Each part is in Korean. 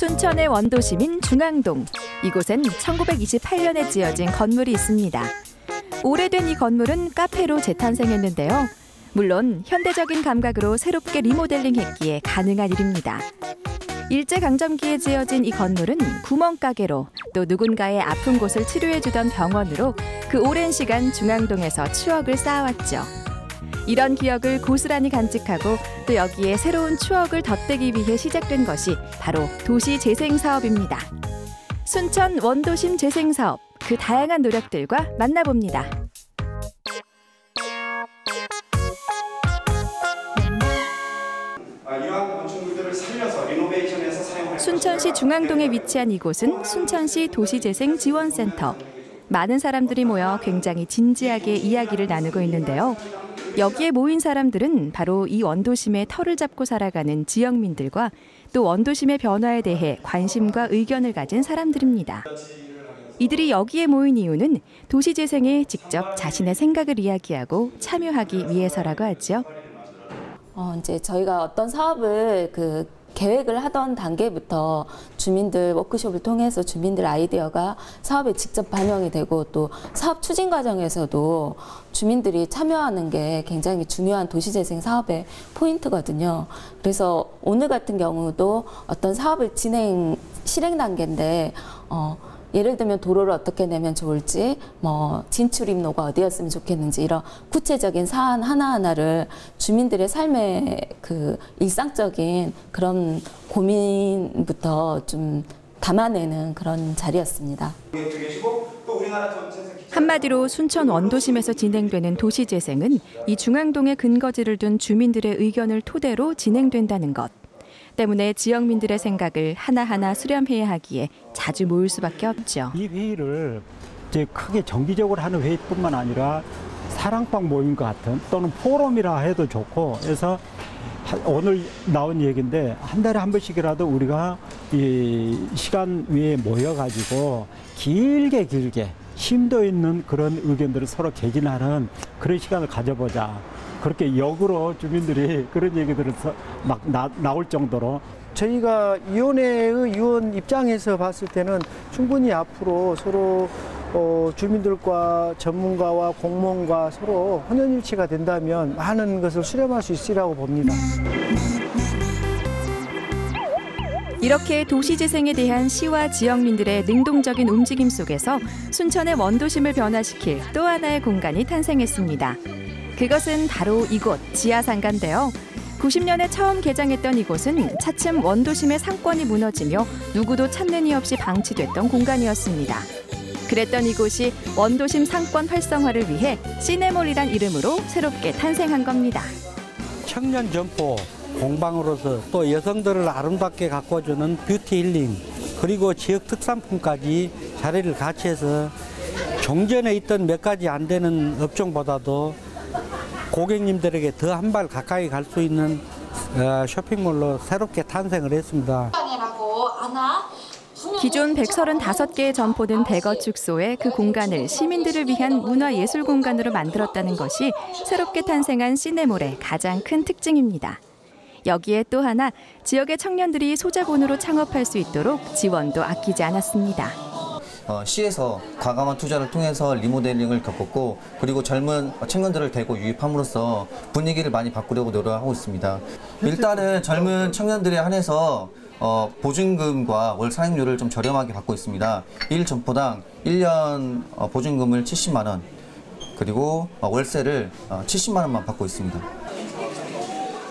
순천의 원도심인 중앙동. 이곳엔 1928년에 지어진 건물이 있습니다. 오래된 이 건물은 카페로 재탄생했는데요. 물론 현대적인 감각으로 새롭게 리모델링했기에 가능한 일입니다. 일제강점기에 지어진 이 건물은 구멍가게로, 또 누군가의 아픈 곳을 치료해주던 병원으로 그 오랜 시간 중앙동에서 추억을 쌓아왔죠. 이런 기억을 고스란히 간직하고 또 여기에 새로운 추억을 덧대기 위해 시작된 것이 바로 도시재생사업입니다. 순천 원도심 재생사업, 그 다양한 노력들과 만나봅니다. 이러한 건축물들을 살려서 리노베이션해서 사용할 순천시 중앙동에 위치한 이곳은 순천시 도시재생지원센터. 많은 사람들이 모여 굉장히 진지하게 이야기를 나누고 있는데요. 여기에 모인 사람들은 바로 이 원도심의 터를 잡고 살아가는 지역민들과 또 원도심의 변화에 대해 관심과 의견을 가진 사람들입니다. 이들이 여기에 모인 이유는 도시재생에 직접 자신의 생각을 이야기하고 참여하기 위해서라고 하죠. 이제 저희가 어떤 사업을 계획을 하던 단계부터 주민들 워크숍을 통해서 주민들 아이디어가 사업에 직접 반영이 되고 또 사업 추진 과정에서도 주민들이 참여하는 게 굉장히 중요한 도시재생 사업의 포인트거든요. 그래서 오늘 같은 경우도 어떤 사업을 실행 단계인데 예를 들면 도로를 어떻게 내면 좋을지, 진출입로가 어디였으면 좋겠는지 이런 구체적인 사안 하나하나를 주민들의 삶의 일상적인 그런 고민부터 좀 담아내는 그런 자리였습니다. 한마디로 순천 원도심에서 진행되는 도시재생은 이 중앙동에 근거지를 둔 주민들의 의견을 토대로 진행된다는 것. 때문에 지역민들의 생각을 하나하나 수렴해야 하기에 자주 모일 수밖에 없죠. 이 회의를 이제 크게 정기적으로 하는 회의뿐만 아니라 사랑방 모임과 같은 또는 포럼이라 해도 좋고 해서 오늘 나온 얘기인데 한 달에 한 번씩이라도 우리가 이 시간 위에 모여가지고 길게 심도 있는 그런 의견들을 서로 개진하는 그런 시간을 가져보자. 그렇게 역으로 주민들이 그런 얘기들을 막 나올 정도로 저희가 위원회의 위원 입장에서 봤을 때는 충분히 앞으로 서로 주민들과 전문가와 공무원과 서로 혼연일치가 된다면 많은 것을 수렴할 수 있으리라고 봅니다. 이렇게 도시재생에 대한 시와 지역민들의 능동적인 움직임 속에서 순천의 원도심을 변화시킬 또 하나의 공간이 탄생했습니다. 그것은 바로 이곳 지하상가인데요. 90년에 처음 개장했던 이곳은 차츰 원도심의 상권이 무너지며 누구도 찾는 이 없이 방치됐던 공간이었습니다. 그랬던 이곳이 원도심 상권 활성화를 위해 시네몰이란 이름으로 새롭게 탄생한 겁니다. 청년 점포 공방으로서 또 여성들을 아름답게 가꿔주는 뷰티 힐링 그리고 지역 특산품까지 자리를 같이 해서 종전에 있던 몇 가지 안 되는 업종보다도 고객님들에게 더 한 발 가까이 갈 수 있는 쇼핑몰로 새롭게 탄생을 했습니다. 기존 135개의 점포는 대거축소에 그 공간을 시민들을 위한 문화예술 공간으로 만들었다는 것이 새롭게 탄생한 시네몰의 가장 큰 특징입니다. 여기에 또 하나 지역의 청년들이 소자본으로 창업할 수 있도록 지원도 아끼지 않았습니다. 시에서 과감한 투자를 통해서 리모델링을 겪었고 그리고 젊은 청년들을 대거 유입함으로써 분위기를 많이 바꾸려고 노력하고 있습니다. 일단은 젊은 청년들에 한해서 보증금과 월 사용료를 좀 저렴하게 받고 있습니다. 1점포당 1년 보증금을 70만 원 그리고 월세를 70만 원만 받고 있습니다.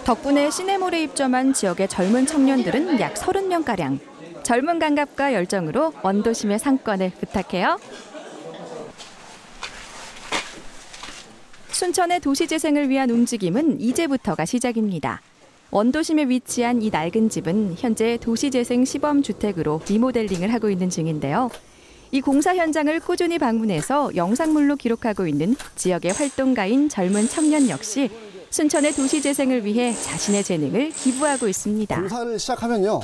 덕분에 시네몰에 입점한 지역의 젊은 청년들은 약 30명가량. 젊은 감각과 열정으로 원도심의 상권을 부탁해요. 순천의 도시재생을 위한 움직임은 이제부터가 시작입니다. 원도심에 위치한 이 낡은 집은 현재 도시재생 시범주택으로 리모델링을 하고 있는 중인데요. 이 공사 현장을 꾸준히 방문해서 영상물로 기록하고 있는 지역의 활동가인 젊은 청년 역시 순천의 도시재생을 위해 자신의 재능을 기부하고 있습니다. 공사를 시작하면요.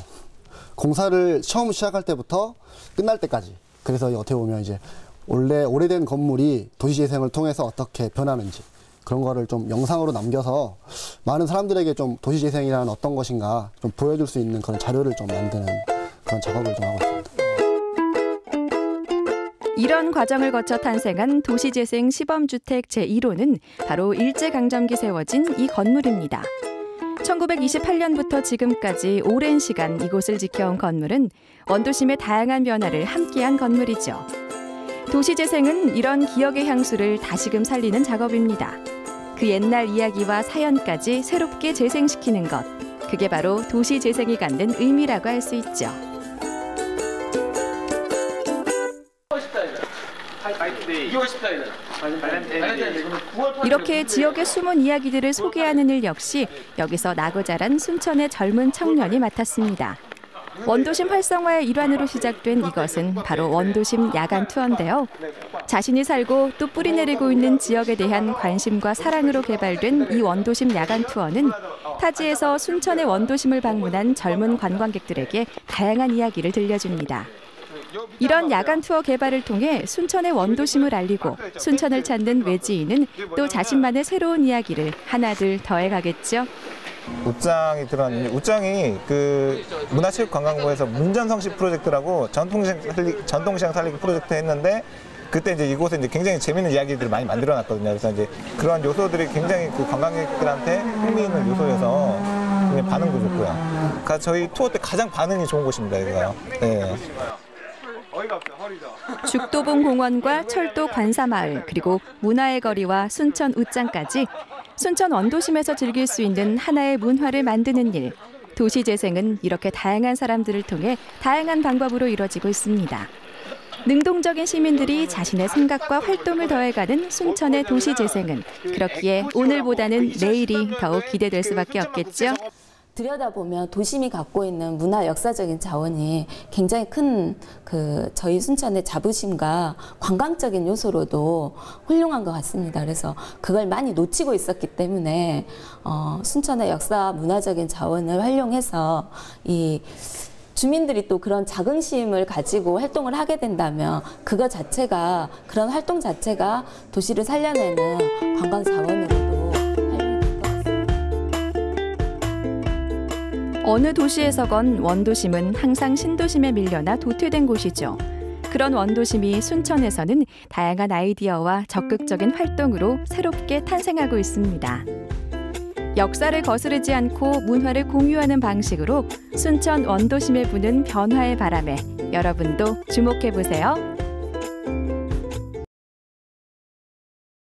공사를 처음 시작할 때부터 끝날 때까지. 그래서 어떻게 보면 이제 오래된 건물이 도시재생을 통해서 어떻게 변하는지 그런 거를 좀 영상으로 남겨서 많은 사람들에게 좀 도시재생이란 어떤 것인가 좀 보여줄 수 있는 그런 자료를 좀 만드는 그런 작업을 좀 하고 있습니다. 이런 과정을 거쳐 탄생한 도시재생 시범주택 제1호는 바로 일제강점기 세워진 이 건물입니다. 1928년부터 지금까지 오랜 시간 이곳을 지켜온 건물은 원도심의 다양한 변화를 함께한 건물이죠. 도시재생은 이런 기억의 향수를 다시금 살리는 작업입니다. 그 옛날 이야기와 사연까지 새롭게 재생시키는 것. 그게 바로 도시재생이 갖는 의미라고 할 수 있죠. 이렇게 지역의 숨은 이야기들을 소개하는 일 역시 여기서 나고 자란 순천의 젊은 청년이 맡았습니다. 원도심 활성화의 일환으로 시작된 이것은 바로 원도심 야간 투어인데요. 자신이 살고 또 뿌리 내리고 있는 지역에 대한 관심과 사랑으로 개발된 이 원도심 야간 투어는 타지에서 순천의 원도심을 방문한 젊은 관광객들에게 다양한 이야기를 들려줍니다. 이런 야간 투어 개발을 통해 순천의 원도심을 알리고 순천을 찾는 외지인은 또 자신만의 새로운 이야기를 하나둘 더해가겠죠. 웃장이 들어왔는데 웃장이 그 문화체육관광부에서 문전성시 프로젝트라고 전통시장 살리기 프로젝트 했는데 그때 이제 이곳에 이제 굉장히 재밌는 이야기들을 많이 만들어놨거든요. 그래서 이제 그러한 요소들이 굉장히 그 관광객들한테 흥미 있는 요소여서 굉장히 반응도 좋고요. 그러니까 저희 투어 때 가장 반응이 좋은 곳입니다. 여기가요. 네. 죽도봉 공원과 철도 관사마을 그리고 문화의 거리와 순천 웃장까지 순천 원도심에서 즐길 수 있는 하나의 문화를 만드는 일. 도시재생은 이렇게 다양한 사람들을 통해 다양한 방법으로 이루어지고 있습니다. 능동적인 시민들이 자신의 생각과 활동을 더해가는 순천의 도시재생은 그렇기에 오늘보다는 내일이 더욱 기대될 수밖에 없겠죠. 들여다보면 도심이 갖고 있는 문화 역사적인 자원이 굉장히 큰 저희 순천의 자부심과 관광적인 요소로도 훌륭한 것 같습니다. 그래서 그걸 많이 놓치고 있었기 때문에 순천의 역사 문화적인 자원을 활용해서 이 주민들이 또 그런 자긍심을 가지고 활동을 하게 된다면 그런 활동 자체가 도시를 살려내는 관광 자원으로도 어느 도시에서건 원도심은 항상 신도심에 밀려나 도태된 곳이죠. 그런 원도심이 순천에서는 다양한 아이디어와 적극적인 활동으로 새롭게 탄생하고 있습니다. 역사를 거스르지 않고 문화를 공유하는 방식으로 순천 원도심에 부는 변화의 바람에 여러분도 주목해보세요.